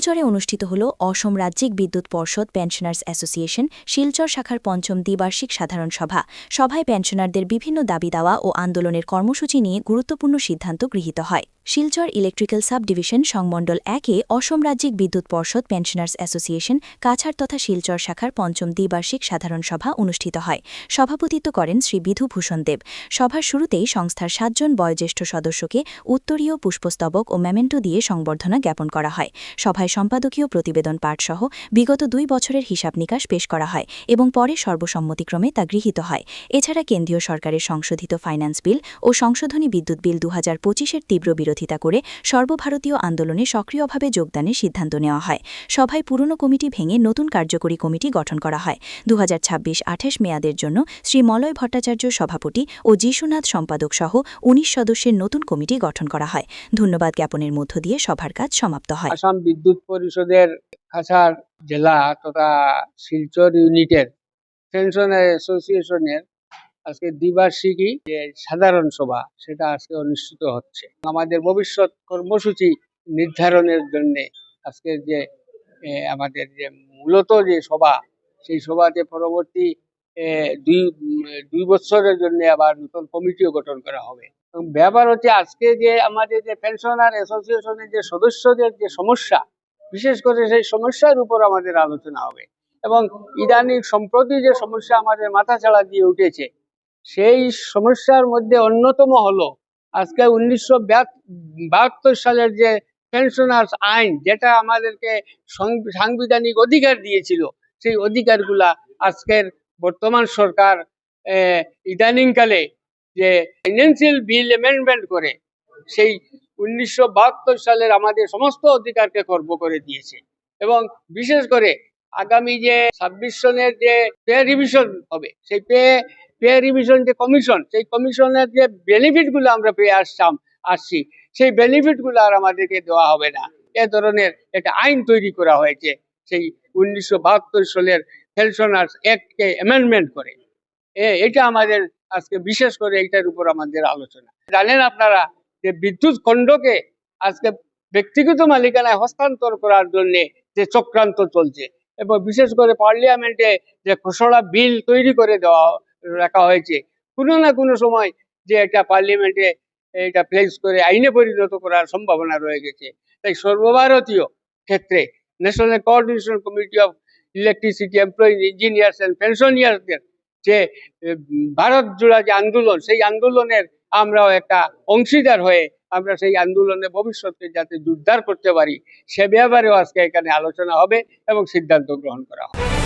শিলচরে অনুষ্ঠিত হল অসম রাজ্যিক বিদ্যুৎ পর্ষদ পেনশনার্স অ্যাসোসিয়েশন শিলচর শাখার পঞ্চম দ্বিবার্ষিক সাধারণ সভা। সভায় পেনশনারদের বিভিন্ন দাবি দাওয়া ও আন্দোলনের কর্মসূচি নিয়ে গুরুত্বপূর্ণ সিদ্ধান্ত গৃহীত হয়। শিলচর ইলেকট্রিক্যাল সাব ডিভিশন সংমণ্ডল ১-এ অসম রাজ্যিক বিদ্যুৎ পর্ষদ পেনশনার্স অ্যাসোসিয়েশন কাছাড় তথা শিলচর শাখার পঞ্চম দ্বিবার্ষিক সাধারণ সভা অনুষ্ঠিত হয়। সভাপতিত্ব করেন শ্রী বিধু ভূষণ দেব। সভার শুরুতেই সংস্থার ৭ জন বয়োজ্যেষ্ঠ সদস্যকে উত্তরীয় পুষ্পস্তবক ও মেমেন্টো দিয়ে সংবর্ধনা জ্ঞাপন করা হয়। সভায় সম্পাদকীয় প্রতিবেদন পাঠসহ বিগত ২ বছরের হিসাব নিকাশ পেশ করা হয় এবং পরে সর্বসম্মতিক্রমে তা গৃহীত হয়। এছাড়া কেন্দ্রীয় সরকারের সংশোধিত ফাইন্যান্স বিল ও সংশোধনী বিদ্যুৎ বিল ২০২৫-এর তীব্র বিরোধিতা করে সর্বভারতীয় আন্দোলনে সক্রিয়ভাবে যোগদানের সিদ্ধান্ত নেওয়া হয়। সভায় পুরনো কমিটি ভেঙে নতুন কার্যকরী কমিটি গঠন করা হয়। ২০২৬-২৮ মেয়াদের জন্য শ্রী মলয় ভট্টাচার্য সভাপতি ও যিশুনাথ সম্পাদক সহ ১৯ সদস্যের নতুন কমিটি গঠন করা হয়। ধন্যবাদ জ্ঞাপনের মধ্য দিয়ে সভার কাজ সমাপ্ত হয়। আসাম বিদ্যুৎ পরিষদের কাছাড় জেলা তথা শিলচর ইউনিটের পেনশনার অ্যাসোসিয়েশনের আজকে দ্বিবার্ষিকী যে সাধারণ সভা সেটা আজকে অনুষ্ঠিত হচ্ছে। আমাদের ভবিষ্যৎ কর্মসূচি নির্ধারণের জন্য আজকের যে আমাদের যে মূলত যে সভা, সেই সভাতে পরবর্তী দুই বছরের জন্য আবার নতুন কমিটিও গঠন করা হবে। ব্যাপার হচ্ছে আজকে যে আমাদের যে পেনশনার অ্যাসোসিয়েশনের যে সদস্যদের যে সমস্যা, বিশেষ করে সেই সমস্যার উপর আমাদের আলোচনা হবে এবং ইদানিং সম্প্রতি যে সমস্যা আমাদের মাথা ছাড়া দিয়ে উঠেছে সেই সমস্যার মধ্যে অন্যতম হলো আজকে ১৯৭২ সালের যে পেনশনার্স আইন, যেটা আমাদেরকে সাংবিধানিক অধিকার দিয়েছিল, সেই অধিকারগুলা আজকের বর্তমান সরকার ইদানিংকালে যে ফাইন্যান্সিয়াল বিল অ্যামেন্ডমেন্ট করে সেই ১৯৭২ সালের আমাদের সমস্ত অধিকারকে খর্ব করে দিয়েছে এবং বিশেষ করে আগামী যে ২৬ সনের যে পে রিভিশন হবে, সেই পে রিভিশন যে কমিশন, সেই কমিশনের যে বেনিফিটগুলো আমরা পেয়ে আসছি সেই বেনিফিটগুলো আর আমাদেরকে দেওয়া হবে না। এ ধরনের একটা আইন তৈরি করা হয়েছে সেই ১৯৭২ সালের পেনশনার্স অ্যাক্টকে অ্যামেন্ডমেন্ট করে। এটা আমাদের আজকে বিশেষ করে এইটার উপর আমাদের আলোচনা। জানেন আপনারা যে বিদ্যুৎ খণ্ডকে আজকে ব্যক্তিগত মালিকানায় হস্তান্তর করার জন্য যে চক্রান্ত চলছে এবং বিশেষ করে পার্লামেন্টে যে খসড়া বিল তৈরি করে রাখা হয়েছে, কোনো না কোনো সময় যে এটা পার্লামেন্টে এটা প্লেস করে আইনে পরিণত করার সম্ভাবনা রয়ে গেছে। তাই সর্বভারতীয় ক্ষেত্রে national coordination committee of electricity employees, engineers and পেনশনার্সদের যে ভারত জোড়া যে আন্দোলন, সেই আন্দোলনের আমরাও একটা অংশীদার হয়ে আমরা সেই আন্দোলনে ভবিষ্যতে যাতে জোরদার করতে পারি সে ব্যাপারেও আজকে এখানে আলোচনা হবে এবং সিদ্ধান্ত গ্রহণ করা হবে।